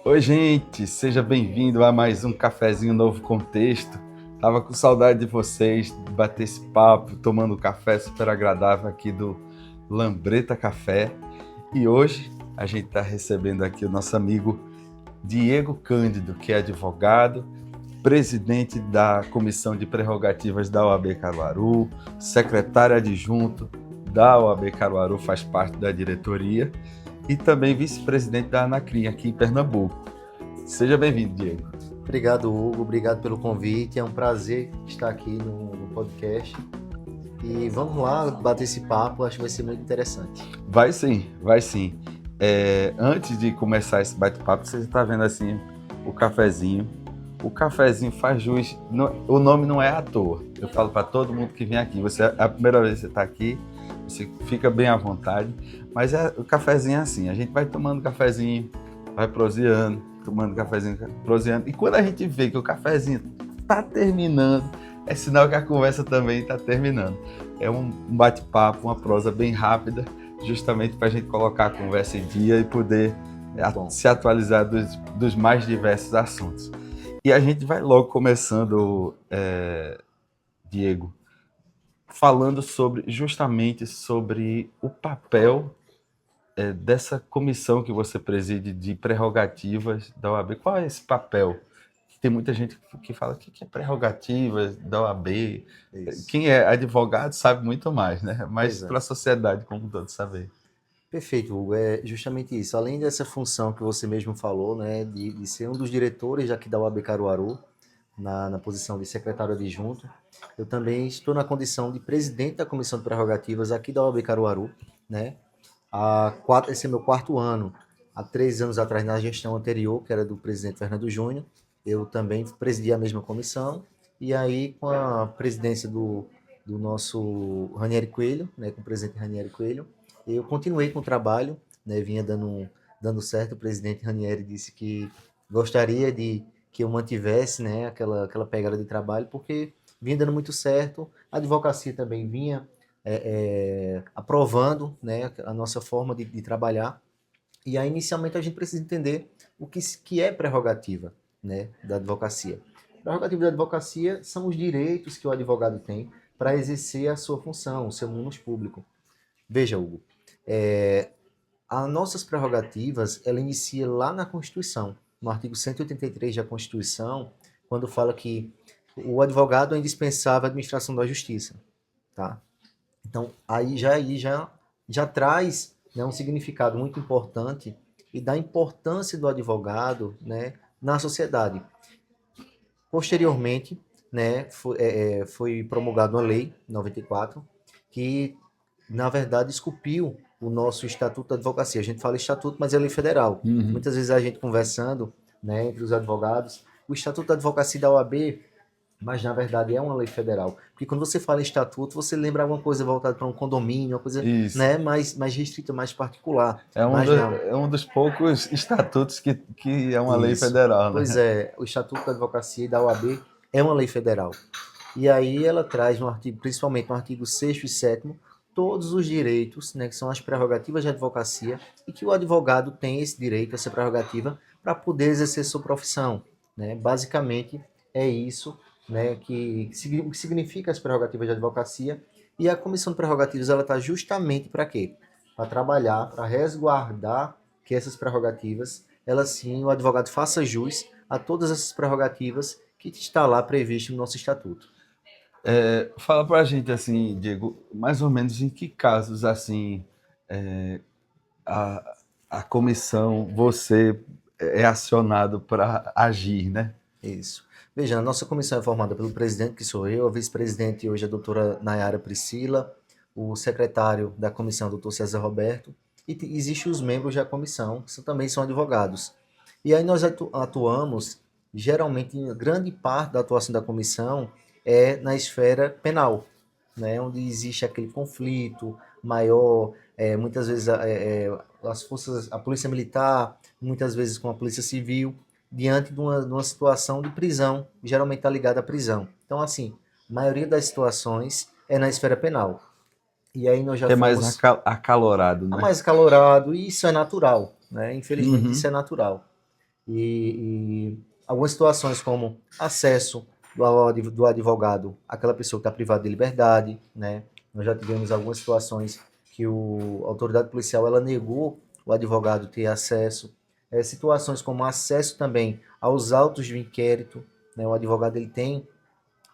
Oi, gente, seja bem-vindo a mais um Cafezinho Novo Contexto. Tava com saudade de vocês, de bater esse papo, tomando um café super agradável aqui do Lambreta Café. E hoje a gente está recebendo aqui o nosso amigo Diego Cândido, que é advogado, presidente da Comissão de Prerrogativas da OAB Caruaru, secretário adjunto da OAB Caruaru, faz parte da diretoria e também vice-presidente da Anacrim aqui em Pernambuco. Seja bem-vindo, Diego. Obrigado, Hugo. Obrigado pelo convite. É um prazer estar aqui no podcast. E vamos lá bater esse papo. Acho que vai ser muito interessante. Vai sim, vai sim. Antes de começar esse bate-papo, você está vendo assim o cafezinho. O cafezinho faz jus. O nome não é à toa. Eu falo para todo mundo que vem aqui. É a primeira vez que você está aqui, você fica bem à vontade. Mas o cafezinho é assim. A gente vai tomando cafezinho, vai proseando, tomando cafezinho, proseando. E quando a gente vê que o cafezinho está terminando, é sinal que a conversa também está terminando. É um bate-papo, uma prosa bem rápida, justamente para a gente colocar a conversa em dia e poder se atualizar dos mais diversos assuntos. E a gente vai logo começando, Diego, falando justamente sobre o papel dessa comissão que você preside de prerrogativas da OAB. Qual é esse papel? Tem muita gente que fala o que é prerrogativas da OAB. Isso. Quem é advogado sabe muito mais, né? Mas Pois é. para a sociedade como um todo saber. Perfeito, Hugo. É justamente isso. Além dessa função que você mesmo falou, né, de ser um dos diretores aqui da UAB Caruaru, na posição de secretário adjunto, eu também estou na condição de presidente da Comissão de Prerrogativas aqui da UAB Caruaru, né? Esse é meu quarto ano. Há 3 anos atrás, na gestão anterior, que era do presidente Fernando Júnior, eu também presidi a mesma comissão. E aí, com a presidência do nosso Ranieri Coelho, né, com o presidente Ranieri Coelho, eu continuei com o trabalho, né, vinha dando certo. O presidente Ranieri disse que gostaria de que eu mantivesse, né, aquela pegada de trabalho, porque vinha dando muito certo. A advocacia também vinha aprovando, né, a nossa forma de trabalhar. E aí, inicialmente, a gente precisa entender o que é prerrogativa, né, da advocacia. Prerrogativa da advocacia são os direitos que o advogado tem para exercer a sua função, o seu munus público. Veja, Hugo, as nossas prerrogativas, ela inicia lá na Constituição, no artigo 183 da Constituição, quando fala que o advogado é indispensável à administração da justiça, tá? Então, já traz, né, um significado muito importante e da importância do advogado, né, na sociedade. Posteriormente, né, foi promulgada uma lei, 94, que, na verdade, esculpiu o nosso Estatuto da Advocacia. A gente fala Estatuto, mas é lei federal. Uhum. Muitas vezes a gente conversando, né, entre os advogados, o Estatuto da Advocacia da OAB, mas na verdade é uma lei federal. Porque quando você fala em estatuto, você lembra alguma coisa voltada para um condomínio, uma coisa, Isso. né, mais restrita, mais particular. É Mas não. é um dos poucos estatutos que é uma lei Isso. federal, Pois né? é, o Estatuto da Advocacia e da OAB é uma lei federal. E aí ela traz no artigo, principalmente no artigo 6º e 7º, todos os direitos, né, que são as prerrogativas de advocacia, e que o advogado tem esse direito, essa prerrogativa, para poder exercer sua profissão, né? Basicamente é isso, né, que significa as prerrogativas de advocacia. E a Comissão de Prerrogativas ela está justamente para quê? Para trabalhar, para resguardar que essas prerrogativas, elas sim, o advogado faça jus a todas essas prerrogativas que está lá previsto no nosso estatuto. Fala pra gente assim, Diego, mais ou menos em que casos assim a, a comissão você é acionado para agir, né? Isso. Veja, a nossa comissão é formada pelo presidente, que sou eu, a vice-presidente hoje é a doutora Nayara Priscila, o secretário da comissão, doutor César Roberto, e existem os membros da comissão, que também são advogados. E aí nós atuamos, geralmente, grande parte da atuação da comissão é na esfera penal, né, onde existe aquele conflito maior, muitas vezes as forças, a polícia militar, muitas vezes com a polícia civil, diante de uma situação de prisão, geralmente está ligada à prisão. Então, assim, a maioria das situações é na esfera penal. E aí nós já Que é mais fomos acalorado, a né? mais calorado, e isso é natural, né? Infelizmente, isso Uhum. é natural. e algumas situações como acesso do advogado àquela pessoa que está privada de liberdade, né? Nós já tivemos algumas situações que a autoridade policial ela negou o advogado ter acesso. Situações como acesso também aos autos do inquérito, né? O advogado ele tem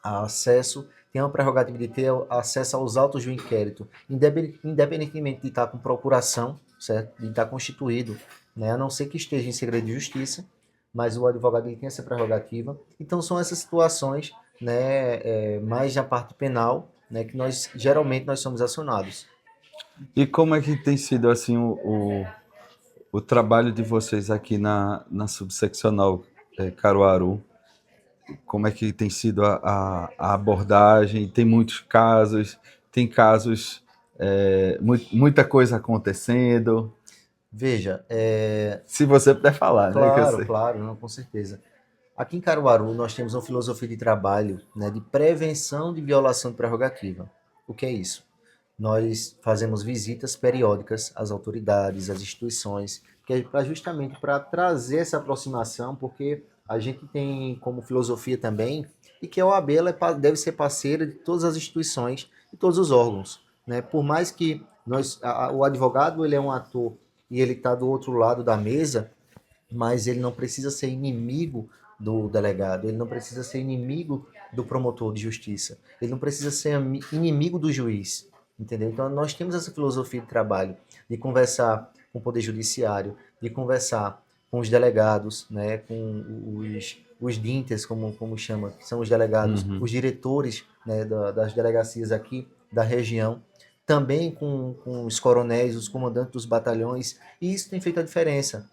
acesso, tem a prerrogativa de ter acesso aos autos do inquérito, independentemente de estar com procuração, certo? De estar constituído, né? A não ser que esteja em segredo de justiça, mas o advogado ele tem essa prerrogativa. Então são essas situações, né, mais na parte penal, né, que nós geralmente nós somos acionados. E como é que tem sido assim o trabalho de vocês aqui na subseccional Caruaru? Como é que tem sido a abordagem? Tem muitos casos, tem casos, muita coisa acontecendo. Veja, Se você puder falar, né? Que eu claro, sei. claro, não, com certeza. Aqui em Caruaru, nós temos uma filosofia de trabalho, né, de prevenção de violação de prerrogativa. O que é isso? Nós fazemos visitas periódicas às autoridades, às instituições, que é justamente para trazer essa aproximação, porque a gente tem como filosofia também, e que a OAB ela deve ser parceira de todas as instituições e todos os órgãos, né? Por mais que o advogado ele é um ator e ele está do outro lado da mesa, mas ele não precisa ser inimigo do delegado, ele não precisa ser inimigo do promotor de justiça, ele não precisa ser inimigo do juiz, entendeu? Então nós temos essa filosofia de trabalho, de conversar com o poder judiciário, de conversar com os delegados, né, com os DINTES, como chama, que são os delegados, Uhum. os diretores, né, das delegacias aqui da região, também com os coronéis, os comandantes dos batalhões, e isso tem feito a diferença.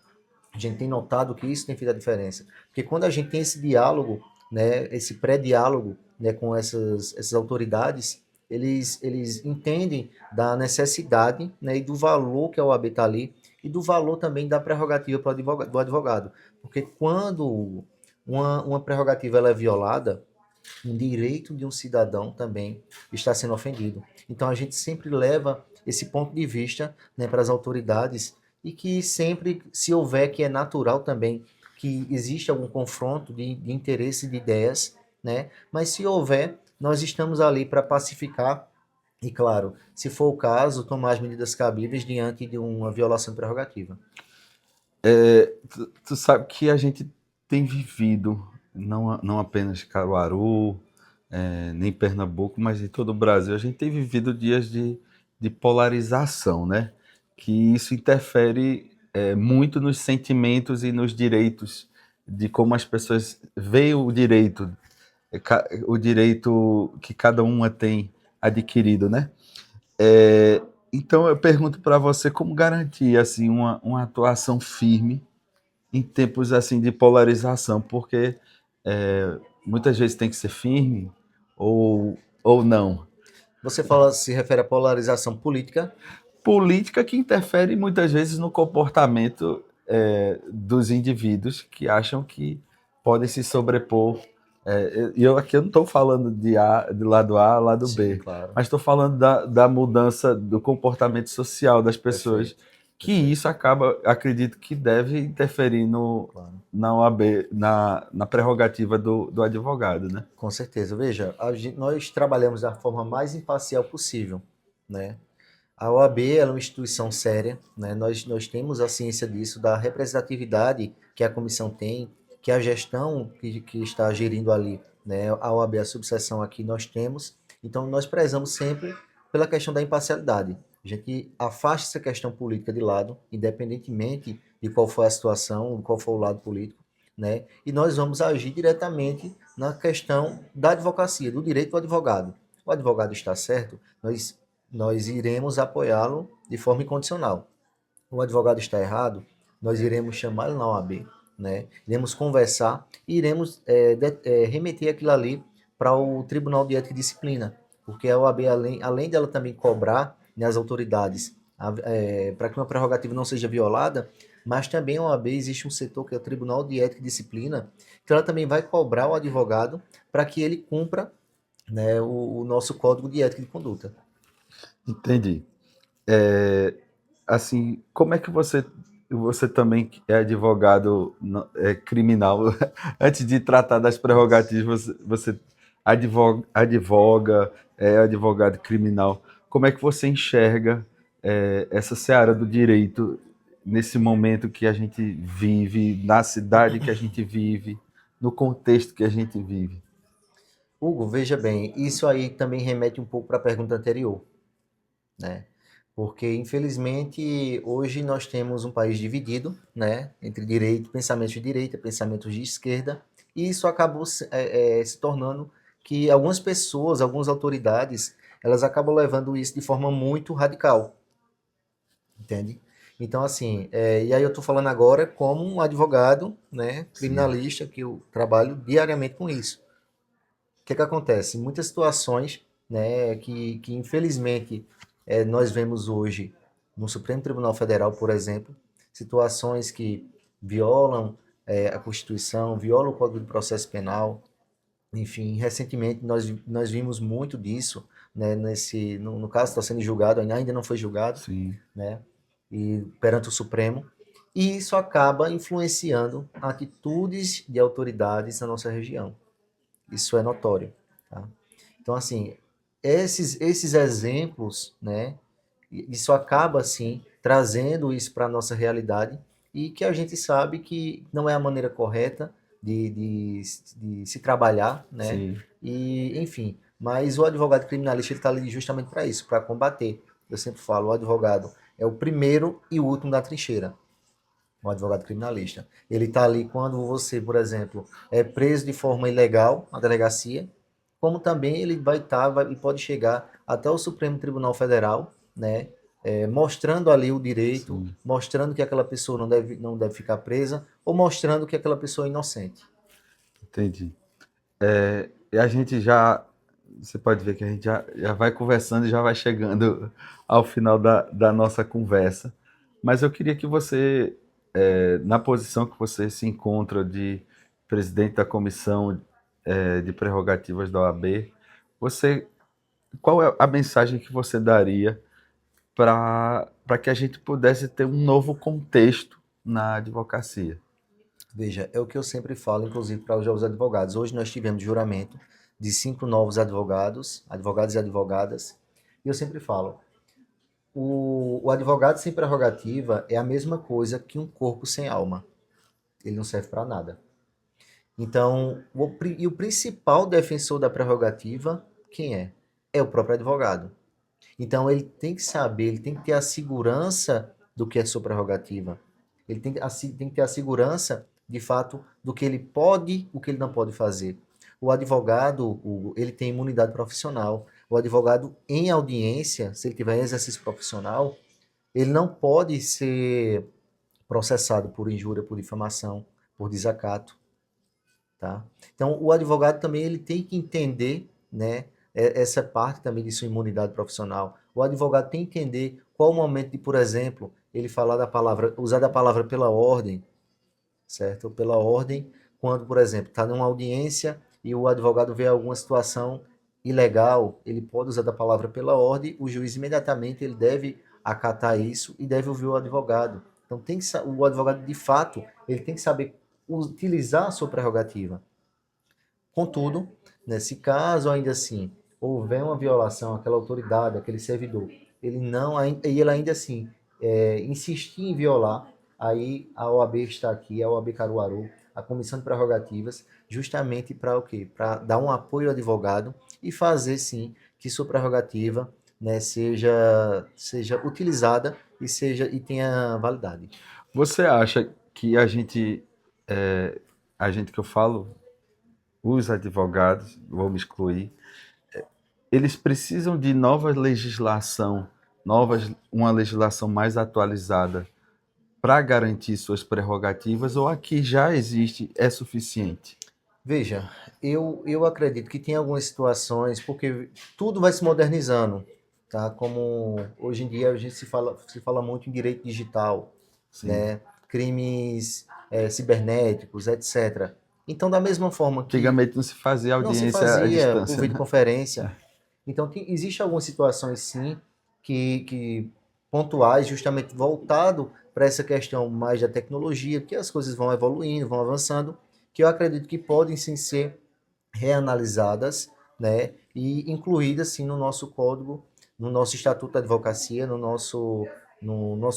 A gente tem notado que isso tem feito a diferença. Porque quando a gente tem esse diálogo, né, esse pré-diálogo, né, com essas autoridades, eles entendem da necessidade, né, e do valor que a OAB está ali, e do valor também da prerrogativa do advogado. Porque quando uma prerrogativa ela é violada, um direito de um cidadão também está sendo ofendido. Então a gente sempre leva esse ponto de vista, né, para as autoridades e que sempre, se houver, que é natural também que existe algum confronto de interesse de ideias, né? Mas se houver, nós estamos ali para pacificar e, claro, se for o caso, tomar as medidas cabíveis diante de uma violação de prerrogativa. Tu sabe que a gente tem vivido, não apenas Caruaru, nem Pernambuco, mas em todo o Brasil, a gente tem vivido dias de polarização, né? Que isso interfere muito nos sentimentos e nos direitos, de como as pessoas veem o direito que cada uma tem adquirido, né? Então eu pergunto para você como garantir assim uma atuação firme em tempos assim de polarização, porque muitas vezes tem que ser firme ou não. Você fala, se refere à polarização política. Política que interfere muitas vezes no comportamento dos indivíduos que acham que podem se sobrepor. E aqui eu não estou falando de lado A, lado Sim, B, claro. mas estou falando da mudança do comportamento social das pessoas, Perfeito. que Perfeito. isso acaba, acredito que deve interferir Claro. na OAB, na prerrogativa do advogado, né? Com certeza. Veja, nós trabalhamos da forma mais imparcial possível, né? A OAB ela é uma instituição séria, né? Nós temos a ciência disso, da representatividade que a comissão tem, que a gestão que está gerindo ali, né? A OAB, a subseção aqui, nós temos. Então, nós prezamos sempre pela questão da imparcialidade. A gente afasta essa questão política de lado, independentemente de qual for a situação, de qual for o lado político, né? E nós vamos agir diretamente na questão da advocacia, do direito do advogado. O advogado está certo, nós iremos apoiá-lo de forma incondicional. O advogado está errado, nós iremos chamá-lo na OAB, né? Iremos conversar e iremos remeter aquilo ali para o Tribunal de Ética e Disciplina, porque a OAB, além dela também cobrar, né, as autoridades para que uma prerrogativa não seja violada, mas também a OAB existe um setor que é o Tribunal de Ética e Disciplina, que ela também vai cobrar o advogado para que ele cumpra, né, o nosso Código de Ética e de Conduta. Entendi. Assim, como é que você você também é advogado criminal. Antes de tratar das prerrogativas, você advoga, é advogado criminal. Como é que você enxerga essa seara do direito nesse momento que a gente vive, na cidade que a gente vive, no contexto que a gente vive? Hugo, veja bem, isso aí também remete um pouco para a pergunta anterior, né? Porque, infelizmente, hoje nós temos um país dividido, né, entre direito, pensamentos de direita, pensamentos de esquerda, e isso acabou se tornando que algumas pessoas, algumas autoridades, elas acabam levando isso de forma muito radical, entende? Então, assim, e aí eu estou falando agora como um advogado, né, Sim, criminalista, que eu trabalho diariamente com isso. O que que acontece? Muitas situações, né, que infelizmente nós vemos hoje no Supremo Tribunal Federal, por exemplo, situações que violam a Constituição, violam o Código de Processo Penal. Enfim, recentemente nós vimos muito disso, né, no caso está sendo julgado, ainda não foi julgado, sim, né, e perante o Supremo, e isso acaba influenciando atitudes de autoridades na nossa região. Isso é notório, tá? Então, assim, esses exemplos, né, isso acaba, assim, trazendo isso para a nossa realidade e que a gente sabe que não é a maneira correta de se trabalhar, né? sim. E, enfim, mas o advogado criminalista está ali justamente para isso, para combater. Eu sempre falo, o advogado é o primeiro e o último da trincheira, o advogado criminalista. Ele está ali quando você, por exemplo, é preso de forma ilegal na delegacia, como também ele vai estar, e pode chegar até o Supremo Tribunal Federal, né, mostrando ali o direito, Sim, mostrando que aquela pessoa não deve ficar presa, ou mostrando que aquela pessoa é inocente. entendi. E a gente já, você pode ver que a gente já vai conversando e já vai chegando ao final da nossa conversa. Mas eu queria que você, na posição que você se encontra de presidente da comissão, de prerrogativas da OAB, você, qual é a mensagem que você daria para que a gente pudesse ter um novo contexto na advocacia? Veja, é o que eu sempre falo, inclusive para os advogados. Hoje nós tivemos juramento de 5 novos advogados, advogados e advogadas, e eu sempre falo, o advogado sem prerrogativa é a mesma coisa que um corpo sem alma. Ele não serve para nada. Então, e o principal defensor da prerrogativa, quem é? É o próprio advogado. Então, ele tem que saber, ele tem que ter a segurança do que é sua prerrogativa. Ele tem que ter a segurança, de fato, do que ele pode, o que ele não pode fazer. O advogado, ele tem imunidade profissional. O advogado, em audiência, se ele tiver exercício profissional, ele não pode ser processado por injúria, por difamação, por desacato, tá? Então, o advogado também ele tem que entender, né, essa parte também de sua imunidade profissional. O advogado tem que entender qual o momento de, por exemplo, ele falar da palavra, usar da palavra pela ordem, certo? Pela ordem, quando, por exemplo, está numa audiência e o advogado vê alguma situação ilegal, ele pode usar da palavra pela ordem, o juiz imediatamente ele deve acatar isso e deve ouvir o advogado. Então tem que o advogado de fato, ele tem que saber utilizar a sua prerrogativa. Contudo, nesse caso ainda assim houver uma violação àquela autoridade, aquele servidor, ele não e ele ainda assim insistir em violar, aí a OAB está aqui, a OAB Caruaru, a Comissão de Prerrogativas, justamente para o quê? Para dar um apoio ao advogado e fazer sim que sua prerrogativa, né, seja utilizada e tenha validade. Você acha que a gente que eu falo, os advogados, vou me excluir, eles precisam de nova legislação, uma legislação mais atualizada para garantir suas prerrogativas, ou aqui já existe, é suficiente? Veja, eu acredito que tem algumas situações, porque tudo vai se modernizando, tá? Como hoje em dia a gente se fala muito em direito digital, Sim. né? Crimes cibernéticos, etc. Então, da mesma forma que Antigamente não se fazia não se audiência à fazia por distância, né? videoconferência, então existe algumas situações sim que pontuais, justamente voltado para essa questão mais da tecnologia, porque as coisas vão evoluindo, vão avançando, que eu acredito que podem sim ser reanalisadas, né, e incluídas sim no nosso código, no nosso estatuto da advocacia, no nosso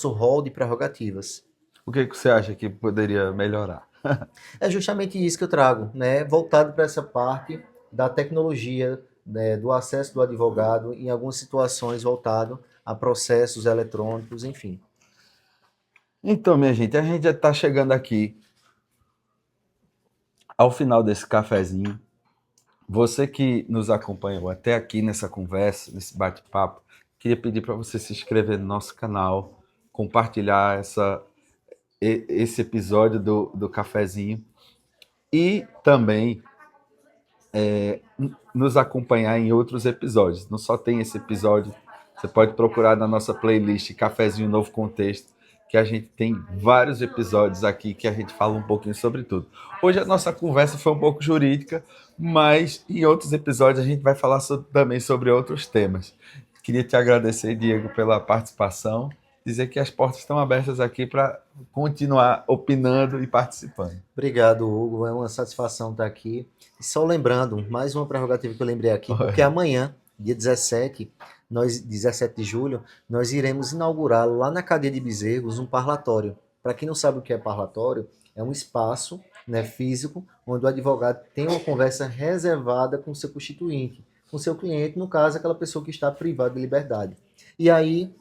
rol de prerrogativas. O que que você acha que poderia melhorar? É justamente isso que eu trago, né, voltado para essa parte da tecnologia, né, do acesso do advogado, em algumas situações voltado a processos eletrônicos, enfim. Então, minha gente, a gente já está chegando aqui ao final desse cafezinho. Você que nos acompanhou até aqui nessa conversa, nesse bate-papo, queria pedir para você se inscrever no nosso canal, compartilhar esse episódio do cafezinho e também nos acompanhar em outros episódios. Não só tem esse episódio, você pode procurar na nossa playlist Cafezinho Novo Contexto, que a gente tem vários episódios aqui que a gente fala um pouquinho sobre tudo. Hoje a nossa conversa foi um pouco jurídica, mas em outros episódios a gente vai falar também sobre outros temas. Queria te agradecer, Diego, pela participação, dizer que as portas estão abertas aqui para continuar opinando e participando. Obrigado, Hugo. É uma satisfação estar aqui. E só lembrando, mais uma prerrogativa que eu lembrei aqui, porque amanhã, dia 17 de julho, nós iremos inaugurar lá na cadeia de Bezerros um parlatório. Para quem não sabe o que é parlatório, é um espaço, né, físico, onde o advogado tem uma conversa reservada com o seu constituinte, com o seu cliente, no caso, aquela pessoa que está privada de liberdade. E aí,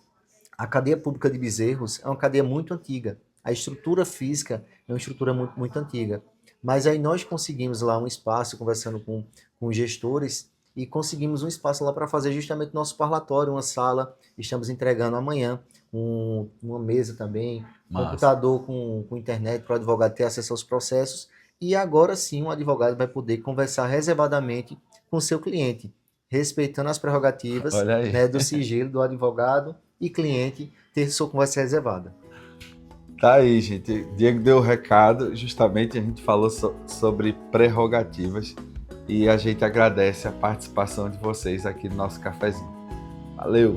a cadeia pública de Bezerros é uma cadeia muito antiga. A estrutura física é uma estrutura muito, muito antiga. Mas aí nós conseguimos lá um espaço, conversando com os gestores, e conseguimos um espaço lá para fazer justamente nosso parlatório, uma sala. Estamos entregando amanhã uma mesa também, Massa. computador com internet para o advogado ter acesso aos processos. E agora sim o advogado vai poder conversar reservadamente com o seu cliente, respeitando as prerrogativas, Olha aí. né, do sigilo do advogado e cliente ter sua conversa reservada. Tá aí, gente. Diego deu o recado. Justamente a gente falou sobre prerrogativas e a gente agradece a participação de vocês aqui no nosso cafezinho. Valeu!